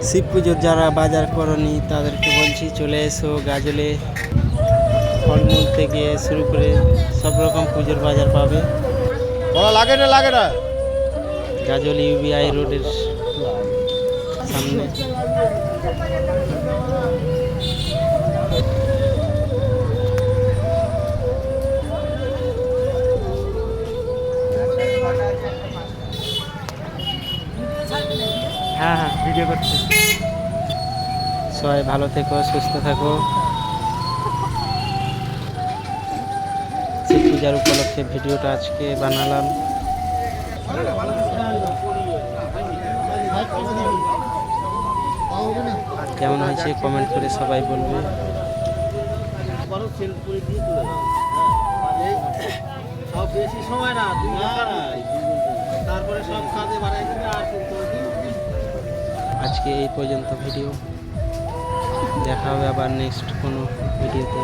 শিব পুজোর যারা বাজার করনি তাদেরকে বলছি চলে এসো গাজলে। ফলমূল থেকে শুরু করে সব রকম পুজোর বাজার পাবে। লাগে না গাজল ইউবিআই রোডের সামনে। হ্যাঁ ভিডিও করছি। সবাই ভালো থেকো, সুস্থ থাকো। শিব পূজার উপলক্ষে ভিডিওটা আজকে বানালাম। কেমন হয়েছে কমেন্ট করে সবাই বলবে। আজকে এই পর্যন্ত ভিডিও, দেখা হবে আবার নেক্সট কোনো ভিডিওতে।